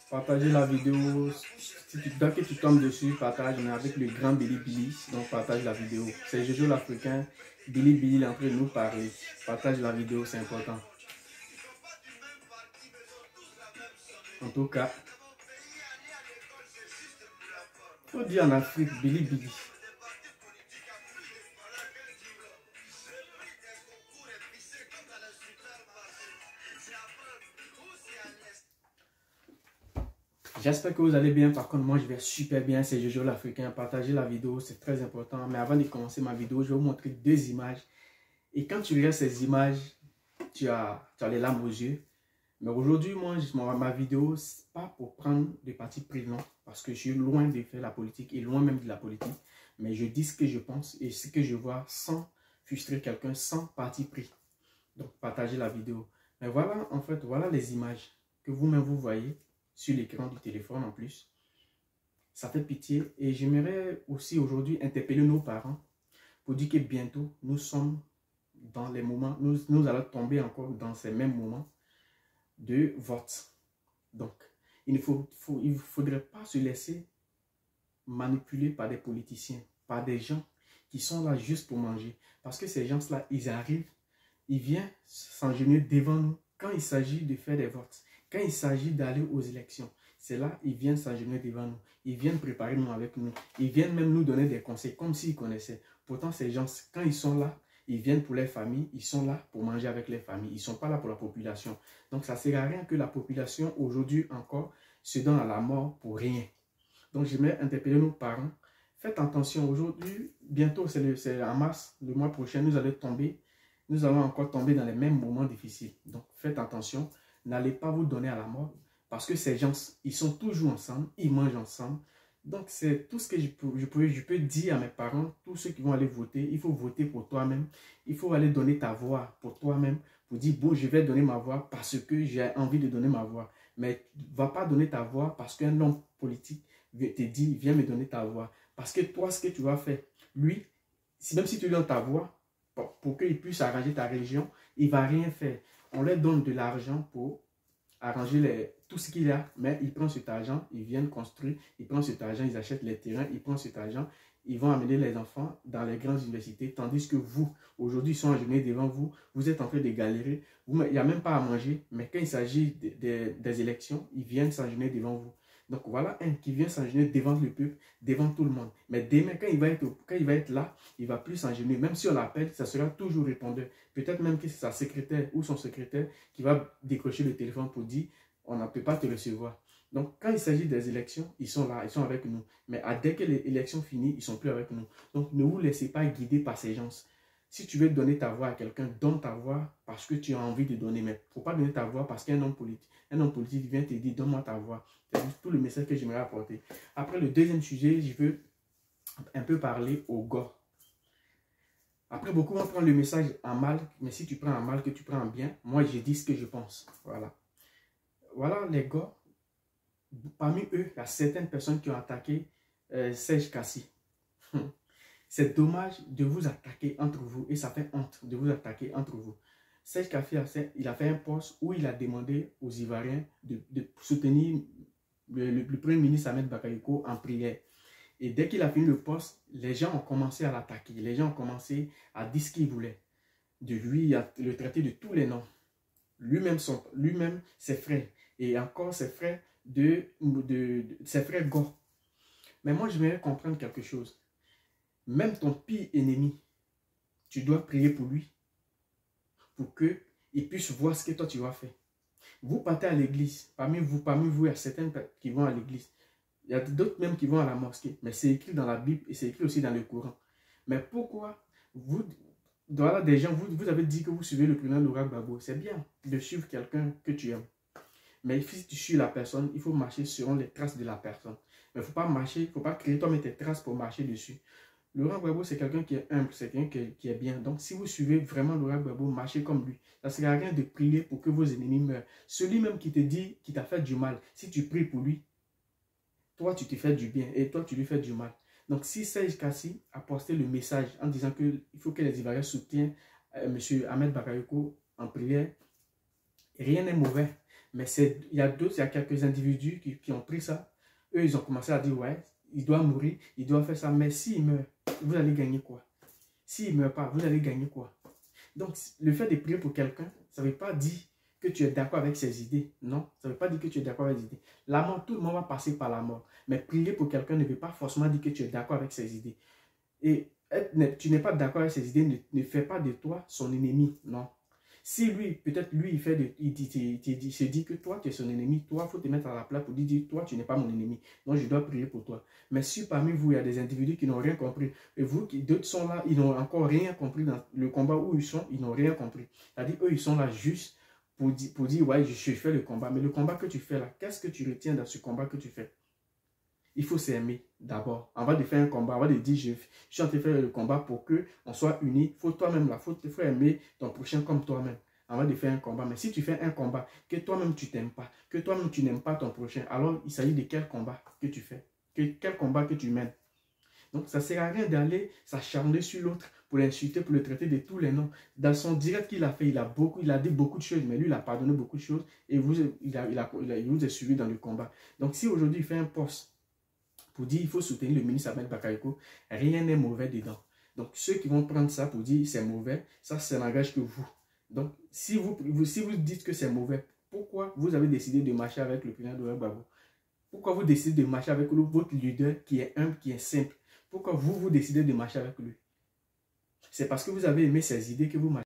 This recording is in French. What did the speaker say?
Partagez la vidéo. Dès que tu tombes dessus, partage. On est avec le grand Billy Billy. Donc partage la vidéo. C'est Jojo l'Africain. Billy Billy est en train de nous parler. Partage la vidéo, c'est important. En tout cas, faut dire en Afrique, Billy Billy. J'espère que vous allez bien. Par contre, moi, je vais super bien. C'est Jojo l'Africain. Partagez la vidéo, c'est très important. Mais avant de commencer ma vidéo, je vais vous montrer deux images. Et quand tu regardes ces images, tu as les larmes aux yeux. Mais aujourd'hui, moi, ma vidéo, c'est pas pour prendre des partis pris, non. Parce que je suis loin de faire la politique et loin même de la politique. Mais je dis ce que je pense et ce que je vois sans frustrer quelqu'un, sans parti pris. Donc, partagez la vidéo. Mais voilà, en fait, voilà les images que vous-même vous voyez sur l'écran du téléphone en plus. Ça fait pitié. Et j'aimerais aussi aujourd'hui interpeller nos parents pour dire que bientôt, nous sommes dans les moments, nous allons tomber encore dans ces mêmes moments de vote. Donc, il ne faudrait pas se laisser manipuler par des politiciens, par des gens qui sont là juste pour manger. Parce que ces gens-là, ils arrivent, ils viennent s'engenouiller devant nous quand il s'agit de faire des votes. Quand il s'agit d'aller aux élections, c'est là ils viennent s'engenouiller devant nous. Ils viennent préparer nous avec nous. Ils viennent même nous donner des conseils comme s'ils connaissaient. Pourtant, ces gens, quand ils sont là, ils viennent pour les familles, ils sont là pour manger avec les familles. Ils ne sont pas là pour la population. Donc, ça ne sert à rien que la population, aujourd'hui encore, se donne à la mort pour rien. Donc, j'aimerais interpeller nos parents. Faites attention, aujourd'hui, bientôt, c'est en mars, le mois prochain, nous allons encore tomber dans les mêmes moments difficiles. Donc, faites attention. N'allez pas vous donner à la mort. Parce que ces gens, ils sont toujours ensemble, ils mangent ensemble. Donc, c'est tout ce que je peux dire à mes parents, tous ceux qui vont aller voter. Il faut voter pour toi-même. Il faut aller donner ta voix pour toi-même. Pour dire, bon, je vais donner ma voix parce que j'ai envie de donner ma voix. Mais ne va pas donner ta voix parce qu'un homme politique te dit, viens me donner ta voix. Parce que toi, ce que tu vas faire, lui, même si tu lui donnes ta voix, pour qu'il puisse arranger ta religion, il ne va rien faire. On leur donne de l'argent pour arranger tout ce qu'il a, mais ils prennent cet argent, ils viennent construire, ils prennent cet argent, ils achètent les terrains, ils prennent cet argent, ils vont amener les enfants dans les grandes universités, tandis que vous, aujourd'hui, ils sont agenouillés devant vous, vous êtes en train de galérer, il n'y a même pas à manger, mais quand il s'agit des élections, ils viennent s'agenouiller devant vous. Donc voilà un qui vient s'agenouiller devant le peuple, devant tout le monde. Mais demain, quand il va être là, il ne va plus s'agenouiller. Même si on l'appelle, ça sera toujours répondeur. Peut-être même que c'est sa secrétaire ou son secrétaire qui va décrocher le téléphone pour dire on ne peut pas te recevoir. Donc quand il s'agit des élections, ils sont là, ils sont avec nous. Mais dès que l'élection finit, ils ne sont plus avec nous. Donc ne vous laissez pas guider par ces gens. Si tu veux donner ta voix à quelqu'un, donne ta voix parce que tu as envie de donner. Mais il ne faut pas donner ta voix parce qu'un homme politique vient te dire donne-moi ta voix. C'est juste tout le message que j'aimerais apporter. Après le deuxième sujet, je veux un peu parler aux gars. Après, beaucoup vont prendre le message en mal, mais si tu prends en mal, que tu prends en bien, moi je dis ce que je pense. Voilà. Voilà les gars. Parmi eux, il y a certaines personnes qui ont attaqué Serge Kassi. C'est dommage de vous attaquer entre vous et ça fait honte de vous attaquer entre vous. Serge Kassi, il a fait un post où il a demandé aux Ivoiriens de soutenir le Premier ministre Ahmed Bakayoko en prière. Et dès qu'il a fini le poste, les gens ont commencé à l'attaquer. Les gens ont commencé à dire ce qu'ils voulaient. De lui, à le traiter de tous les noms. Lui-même, ses frères. Et encore ses frères ses frères gars. Mais moi, je voudrais comprendre quelque chose. Même ton pire ennemi, tu dois prier pour lui. Pour qu'il puisse voir ce que toi tu vas faire. Vous partez à l'église. Parmi vous, il y a certains qui vont à l'église. Il y a d'autres même qui vont à la mosquée. Mais c'est écrit dans la Bible et c'est écrit aussi dans le Coran. Mais pourquoi voilà des gens, vous avez dit que vous suivez le président Laurent Gbagbo. C'est bien de suivre quelqu'un que tu aimes. Mais si tu suis la personne, il faut marcher selon les traces de la personne. Mais il ne faut pas marcher, il ne faut pas créer toi-même tes traces pour marcher dessus. Laurent Gbagbo, c'est quelqu'un qui est humble, c'est quelqu'un qui est bien. Donc, si vous suivez vraiment Laurent Gbagbo, marchez comme lui. Ça ne sert à rien de prier pour que vos ennemis meurent. Celui même qui te dit, qui t'a fait du mal, si tu pries pour lui, toi, tu te fais du bien et toi, tu lui fais du mal. Donc, si Serge Kassi a posté le message en disant qu'il faut que les Ivoiriens soutiennent M. Ahmed Bakayoko en prière, rien n'est mauvais. Mais il y a d'autres, il y a quelques individus qui ont pris ça. Eux, ils ont commencé à dire, ouais, il doit mourir, il doit faire ça. Mais s'il meurt, vous allez gagner quoi? S'il ne meurt pas, vous allez gagner quoi? Donc, le fait de prier pour quelqu'un, ça ne veut pas dire que tu es d'accord avec ses idées. Non, ça ne veut pas dire que tu es d'accord avec ses idées. La mort, tout le monde va passer par la mort. Mais prier pour quelqu'un ne veut pas forcément dire que tu es d'accord avec ses idées. Et tu n'es pas d'accord avec ses idées, ne fait pas de toi son ennemi. Non. Si lui, peut-être lui, il se dit que toi, tu es son ennemi, toi, il faut te mettre à la place pour dire, toi, tu n'es pas mon ennemi. Donc, je dois prier pour toi. Mais si parmi vous, il y a des individus qui n'ont rien compris, et vous, d'autres sont là, ils n'ont encore rien compris dans le combat où ils sont, ils n'ont rien compris. C'est-à-dire, eux, ils sont là juste pour dire, ouais, je fais le combat. Mais le combat que tu fais là, qu'est-ce que tu retiens dans ce combat que tu fais? Il faut s'aimer d'abord. Avant de faire un combat, avant de dire je suis en train de faire le combat pour qu'on soit unis, il faut toi-même là, il faut aimer ton prochain comme toi-même avant de faire un combat. Mais si tu fais un combat, que toi-même tu t'aimes pas, que toi-même tu n'aimes pas ton prochain, alors il s'agit de quel combat que tu fais, quel combat que tu mènes. Donc ça ne sert à rien d'aller s'acharner sur l'autre pour l'insulter, pour le traiter de tous les noms. Dans son direct qu'il a fait, il a dit beaucoup de choses, mais lui il a pardonné beaucoup de choses et il vous a suivi dans le combat. Donc si aujourd'hui il fait un post pour dire il faut soutenir le ministre Ahmed Bakayoko, rien n'est mauvais dedans. Donc, ceux qui vont prendre ça pour dire c'est mauvais, ça n'engage que vous. Donc, si vous dites que c'est mauvais, pourquoi vous avez décidé de marcher avec le président de Gbagbo? Pourquoi vous décidez de marcher avec votre leader qui est humble, qui est simple? Pourquoi vous décidez de marcher avec lui? C'est parce que vous avez aimé ses idées que vous marchez.